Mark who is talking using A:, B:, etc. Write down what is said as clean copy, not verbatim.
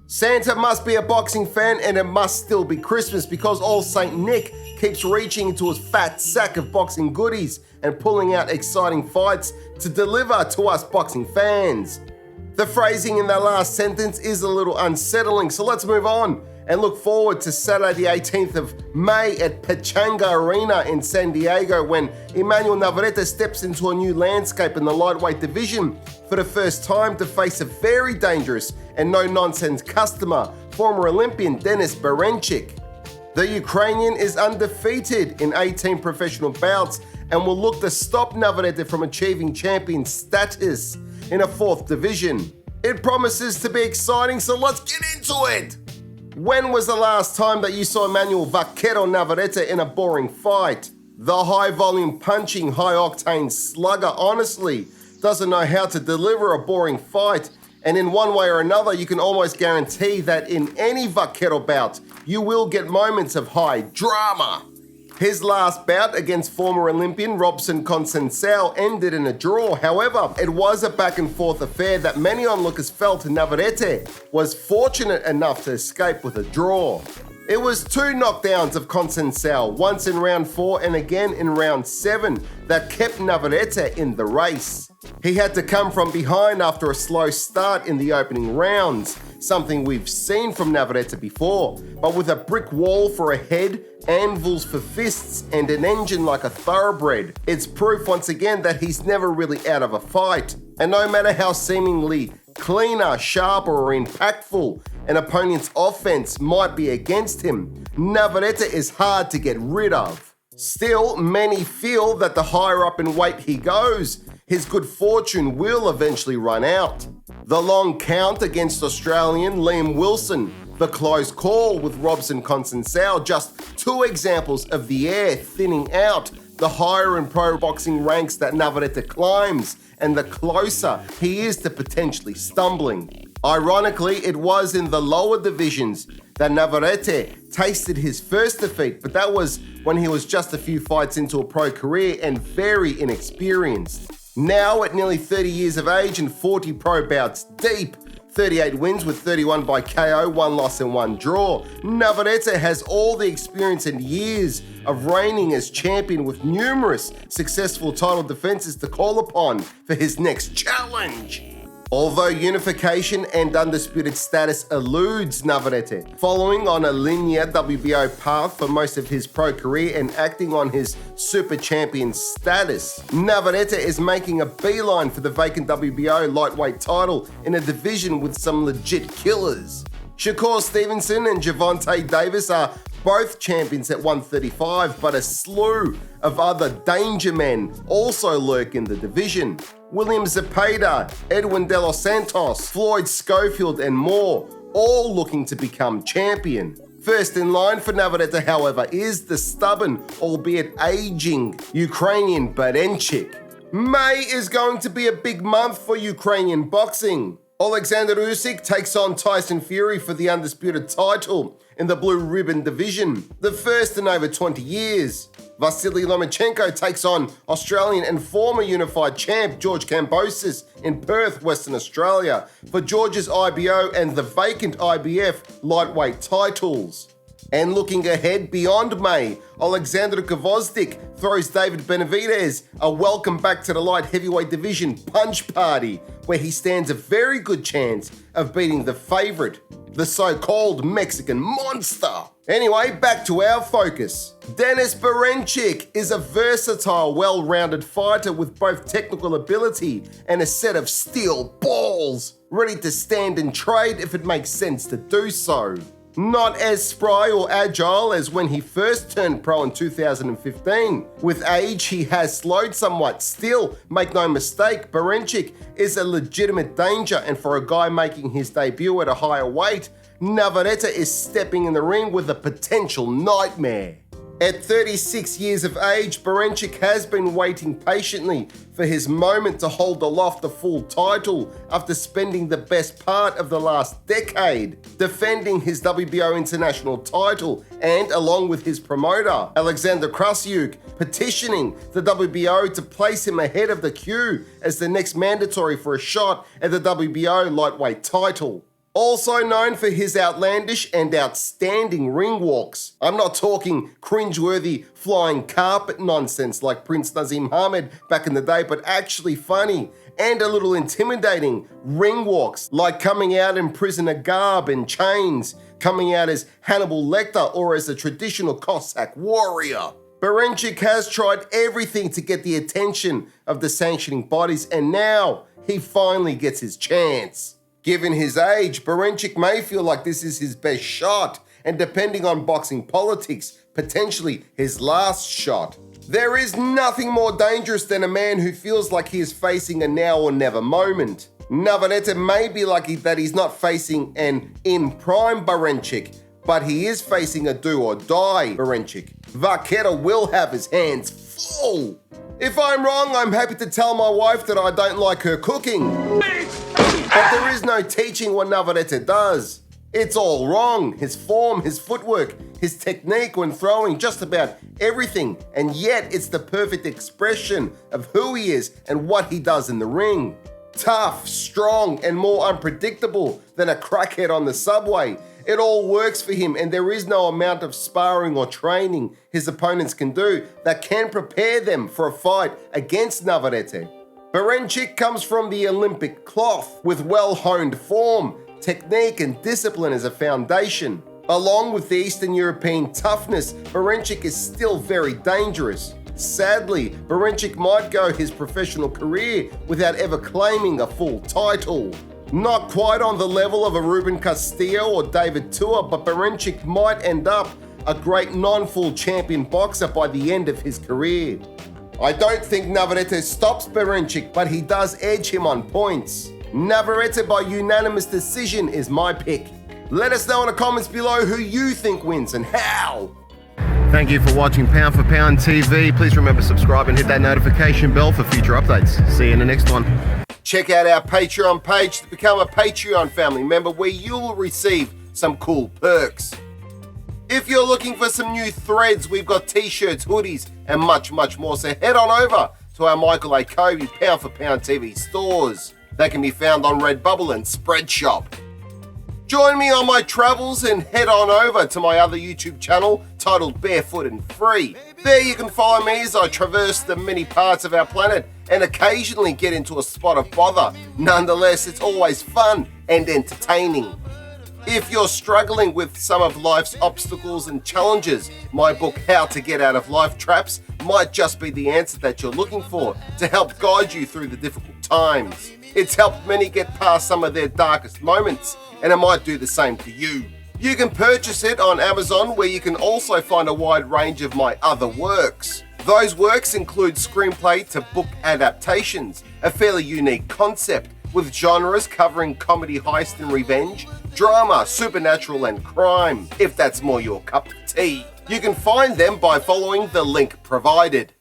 A: Santa must be a boxing fan and it must still be Christmas because old Saint Nick keeps reaching into his fat sack of boxing goodies and pulling out exciting fights to deliver to us boxing fans. The phrasing in that last sentence is a little unsettling, so let's move on and look forward to Saturday the 18th of May at Pechanga Arena in San Diego when Emanuel Navarrete steps into a new landscape in the lightweight division for the first time to face a very dangerous and no-nonsense customer, former Olympian Berinchyk. The Ukrainian is undefeated in 18 professional bouts and will look to stop Navarrete from achieving champion status in a fourth division. It promises to be exciting, so let's get into it! When was the last time that you saw Emanuel Vaquero Navarrete in a boring fight? The high-volume punching, high-octane slugger honestly doesn't know how to deliver a boring fight, and in one way or another you can almost guarantee that in any Vaquero bout you will get moments of high drama. His last bout against former Olympian Robson Conceição ended in a draw. However, it was a back-and-forth affair that many onlookers felt Navarrete was fortunate enough to escape with a draw. It was 2 knockdowns of Conceição, once in round 4 and again in round 7, that kept Navarrete in the race. He had to come from behind after a slow start in the opening rounds, something we've seen from Navarrete before, but with a brick wall for a head, anvils for fists, and an engine like a thoroughbred. It's proof once again that he's never really out of a fight. And no matter how seemingly cleaner, sharper, or impactful an opponent's offense might be against him, Navarrete is hard to get rid of. Still, many feel that the higher up in weight he goes, his good fortune will eventually run out. The long count against Australian Liam Wilson, the close call with Robson Conceição, just 2 examples of the air thinning out the higher in pro boxing ranks that Navarrete climbs, and the closer he is to potentially stumbling. Ironically, it was in the lower divisions that Navarrete tasted his first defeat, but that was when he was just a few fights into a pro career and very inexperienced. Now, at nearly 30 years of age and 40 pro bouts deep, 38 wins with 31 by KO, 1 loss and 1 draw, Navarrete has all the experience and years of reigning as champion with numerous successful title defenses to call upon for his next challenge. Although unification and undisputed status eludes Navarrete, following on a linear WBO path for most of his pro career and acting on his super champion status, Navarrete is making a beeline for the vacant WBO lightweight title in a division with some legit killers. Shakur Stevenson and Gervonta Davis are both champions at 135, but a slew of other danger men also lurk in the division. William Zepeda, Edwin De Los Santos, Floyd Schofield, and more, all looking to become champion. First in line for Navarrete, however, is the stubborn, albeit aging, Ukrainian Berinchyk. May is going to be a big month for Ukrainian boxing. Alexander Usyk takes on Tyson Fury for the undisputed title in the blue ribbon division, the first in over 20 years. Vasily Lomachenko takes on Australian and former unified champ George Kambosos in Perth, Western Australia, for George's IBO and the vacant IBF lightweight titles. And looking ahead beyond May, Alexander Gvozdyk throws David Benavidez a welcome back to the light heavyweight division punch party, where he stands a very good chance of beating the favourite, the so-called Mexican monster. Anyway, back to our focus. Denis Berinchyk is a versatile, well-rounded fighter with both technical ability and a set of steel balls, ready to stand and trade if it makes sense to do so. Not as spry or agile as when he first turned pro in 2015. With age, he has slowed somewhat. Still, make no mistake, Berinchyk is a legitimate danger, and for a guy making his debut at a higher weight, Navarrete is stepping in the ring with a potential nightmare. At 36 years of age, Berinchyk has been waiting patiently for his moment to hold aloft the full title after spending the best part of the last decade defending his WBO international title and, along with his promoter, Alexander Krasyuk, petitioning the WBO to place him ahead of the queue as the next mandatory for a shot at the WBO lightweight title. Also known for his outlandish and outstanding ring walks. I'm not talking cringeworthy flying carpet nonsense like Prince Nazim Hamed back in the day, but actually funny and a little intimidating ring walks, like coming out in prisoner garb and chains, coming out as Hannibal Lecter or as a traditional Cossack warrior. Berinchyk has tried everything to get the attention of the sanctioning bodies, and now he finally gets his chance. Given his age, Berinchyk may feel like this is his best shot, and depending on boxing politics, potentially his last shot. There is nothing more dangerous than a man who feels like he is facing a now or never moment. Navarrete may be lucky that he's not facing an in-prime Berinchyk, but he is facing a do-or-die Berinchyk. Vaquero will have his hands full. If I'm wrong, I'm happy to tell my wife that I don't like her cooking. But there is no teaching what Navarrete does. It's all wrong. His form, his footwork, his technique when throwing, just about everything. And yet it's the perfect expression of who he is and what he does in the ring. Tough, strong, and more unpredictable than a crackhead on the subway. It all works for him, and there is no amount of sparring or training his opponents can do that can prepare them for a fight against Navarrete. Berinchyk comes from the Olympic cloth with well-honed form, technique and discipline as a foundation. Along with the Eastern European toughness, Berinchyk is still very dangerous. Sadly, Berinchyk might go his professional career without ever claiming a full title. Not quite on the level of a Ruben Castillo or David Tua, but Berinchyk might end up a great non-full champion boxer by the end of his career. I don't think Navarrete stops Berinchyk, but he does edge him on points. Navarrete by unanimous decision is my pick. Let us know in the comments below who you think wins and how.
B: Thank you for watching Pound for Pound TV. Please remember to subscribe and hit that notification bell for future updates. See you in the next one.
A: Check out our Patreon page to become a Patreon family member where you'll receive some cool perks. If you're looking for some new threads, we've got t-shirts, hoodies, and much, much more. So head on over to our Michael Akobi Pound for Pound TV stores. They can be found on Redbubble and Spreadshirt. Join me on my travels and head on over to my other YouTube channel titled Barefoot and Free. There you can follow me as I traverse the many parts of our planet and occasionally get into a spot of bother. Nonetheless, it's always fun and entertaining. If you're struggling with some of life's obstacles and challenges, my book How to Get Out of Life Traps might just be the answer that you're looking for to help guide you through the difficult times. It's helped many get past some of their darkest moments, and it might do the same to you. You can purchase it on Amazon, where you can also find a wide range of my other works. Those works include screenplay to book adaptations, a fairly unique concept, with genres covering comedy, heist and revenge, drama, supernatural and crime, if that's more your cup of tea. You can find them by following the link provided.